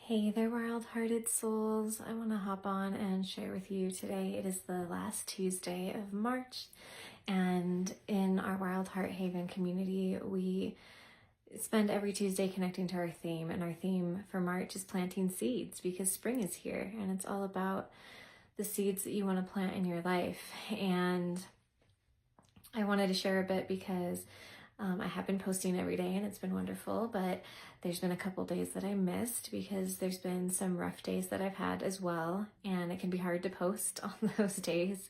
Hey there, wild-hearted souls. I want to hop on and share with you today. It is the last Tuesday of March, and in our Wild Heart Haven community, we spend every Tuesday connecting to our theme, and our theme for March is planting seeds because spring is here, and it's all about the seeds that you want to plant in your life. And I wanted to share a bit because I have been posting every day and it's been wonderful, but there's been a couple days that I missed because there's been some rough days that I've had as well, and it can be hard to post on those days.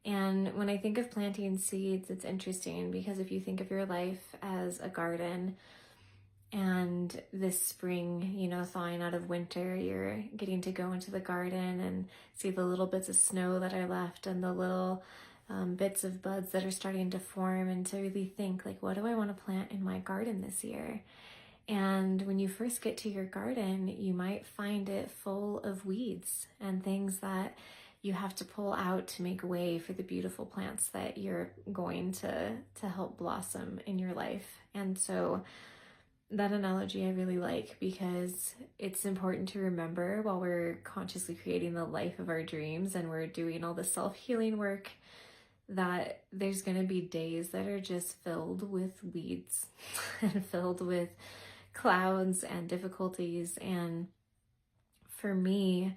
And when I think of planting seeds, it's interesting because if you think of your life as a garden, and this spring, thawing out of winter, you're getting to go into the garden and see the little bits of snow that are left and the little bits of buds that are starting to form, and to really think, like, what do I want to plant in my garden this year? And when you first get to your garden, you might find it full of weeds and things that you have to pull out to make way for the beautiful plants that you're going to help blossom in your life. And so that analogy I really like because it's important to remember while we're consciously creating the life of our dreams and we're doing all the self-healing work, that there's going to be days that are just filled with weeds and filled with clouds and difficulties. And for me,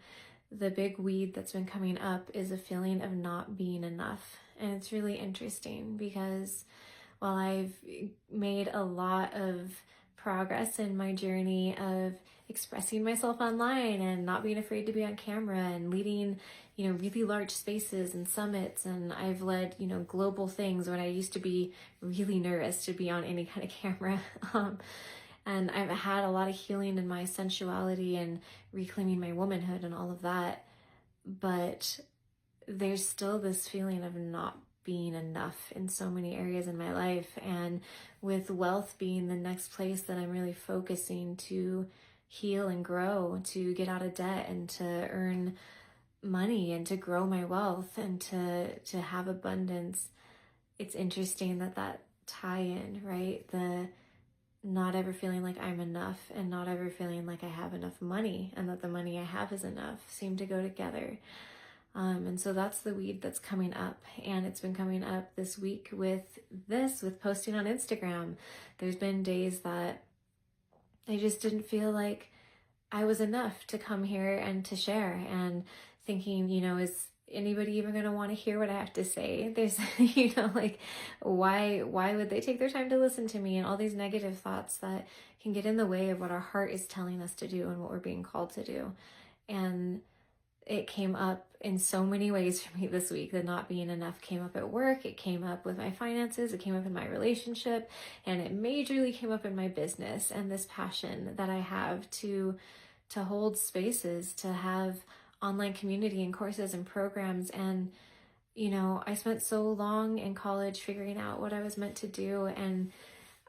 the big weed that's been coming up is a feeling of not being enough. And it's really interesting because while I've made a lot of progress in my journey of expressing myself online and not being afraid to be on camera and leading, really large spaces and summits, and I've led, global things when I used to be really nervous to be on any kind of camera. And I've had a lot of healing in my sensuality and reclaiming my womanhood and all of that. But there's still this feeling of not being enough in so many areas in my life. And with wealth being the next place that I'm really focusing to heal and grow, to get out of debt and to earn money and to grow my wealth and to have abundance, it's interesting that tie-in, right? The not ever feeling like I'm enough and not ever feeling like I have enough money and that the money I have is enough seem to go together. And so that's the weed that's coming up, and it's been coming up this week with posting on Instagram. There's been days that I just didn't feel like I was enough to come here and to share, and thinking, is anybody even going to want to hear what I have to say? There's, like, why would they take their time to listen to me? And all these negative thoughts that can get in the way of what our heart is telling us to do and what we're being called to do. And it came up in so many ways for me this week. The not being enough came up at work. It came up with my finances. It came up in my relationship, and it majorly came up in my business, and this passion that I have to hold spaces, to have online community and courses and programs. And, I spent so long in college figuring out what I was meant to do, and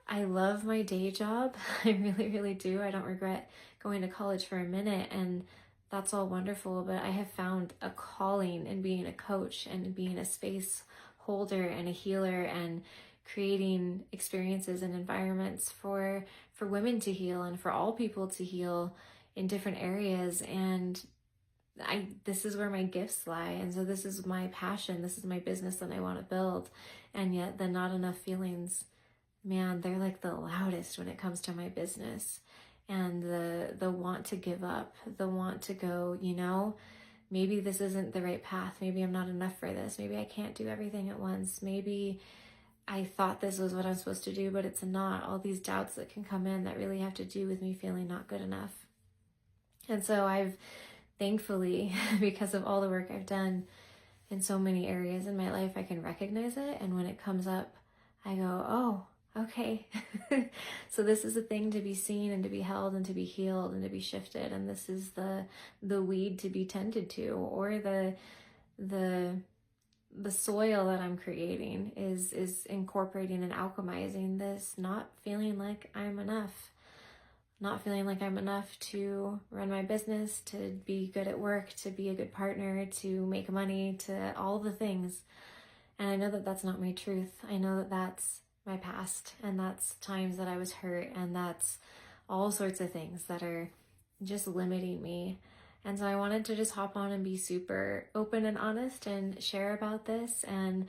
I love my day job. I really, really do. I don't regret going to college for a minute, and that's all wonderful, but I have found a calling in being a coach and being a space holder and a healer and creating experiences and environments for women to heal and for all people to heal in different areas. And this is where my gifts lie. And so this is my passion. This is my business that I want to build. And yet the not enough feelings, man, they're like the loudest when it comes to my business. And the want to give up, the want to go, maybe this isn't the right path. Maybe I'm not enough for this. Maybe I can't do everything at once. Maybe I thought this was what I'm supposed to do, but it's not. All these doubts that can come in that really have to do with me feeling not good enough. And so I've thankfully, because of all the work I've done in so many areas in my life, I can recognize it. And when it comes up, I go, oh, Okay. So this is a thing to be seen and to be held and to be healed and to be shifted, and this is the weed to be tended to, or the the soil that I'm creating is incorporating and alchemizing this, not feeling like I'm enough, not feeling like I'm enough to run my business, to be good at work, to be a good partner, to make money, to all the things. And I know that that's not my truth. I know that that's my past, and that's times that I was hurt, and that's all sorts of things that are just limiting me. And so I wanted to just hop on and be super open and honest and share about this, and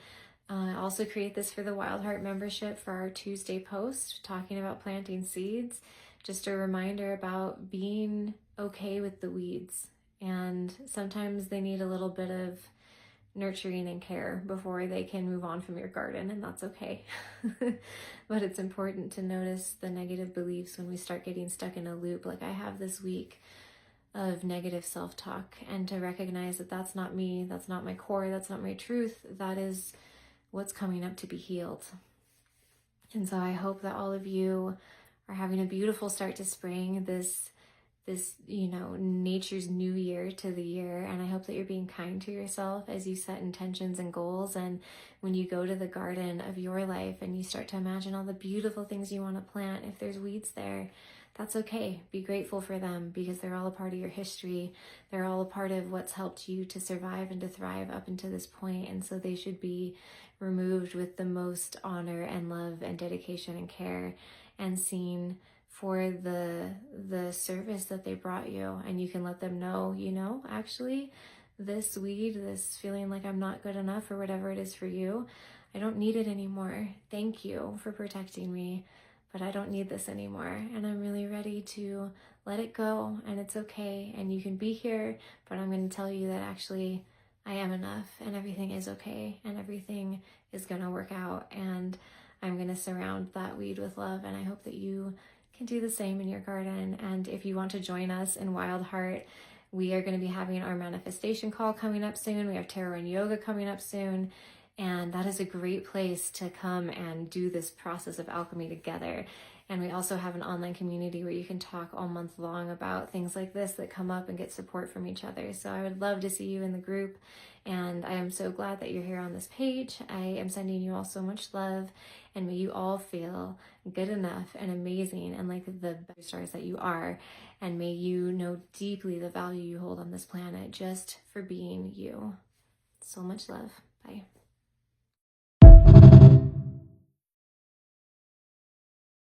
also create this for the Wild Heart membership for our Tuesday post talking about planting seeds. Just a reminder about being okay with the weeds. And sometimes they need a little bit of nurturing and care before they can move on from your garden, and that's okay. But it's important to notice the negative beliefs when we start getting stuck in a loop like I have this week of negative self-talk, and to recognize that that's not me, that's not my core, that's not my truth, that is what's coming up to be healed. And so I hope that all of you are having a beautiful start to spring, this nature's new year to the year. And I hope that you're being kind to yourself as you set intentions and goals. And when you go to the garden of your life and you start to imagine all the beautiful things you want to plant, if there's weeds there, that's okay. Be grateful for them, because they're all a part of your history. They're all a part of what's helped you to survive and to thrive up until this point. And so they should be removed with the most honor and love and dedication and care, and seen for the service that they brought you. And you can let them know, actually, this weed, this feeling like I'm not good enough or whatever it is for you, I don't need it anymore. Thank you for protecting me, but I don't need this anymore. And I'm really ready to let it go, and it's okay. And you can be here, but I'm going to tell you that actually I am enough, and everything is okay, and everything is going to work out. And I'm going to surround that weed with love. And I hope that you can do the same in your garden. And if you want to join us in Wild Heart, we are going to be having our manifestation call coming up soon. We have tarot and yoga coming up soon. And that is a great place to come and do this process of alchemy together. And we also have an online community where you can talk all month long about things like this that come up and get support from each other. So I would love to see you in the group. And I am so glad that you're here on this page. I am sending you all so much love, and may you all feel good enough and amazing and like the stars that you are. And may you know deeply the value you hold on this planet just for being you. So much love. Bye.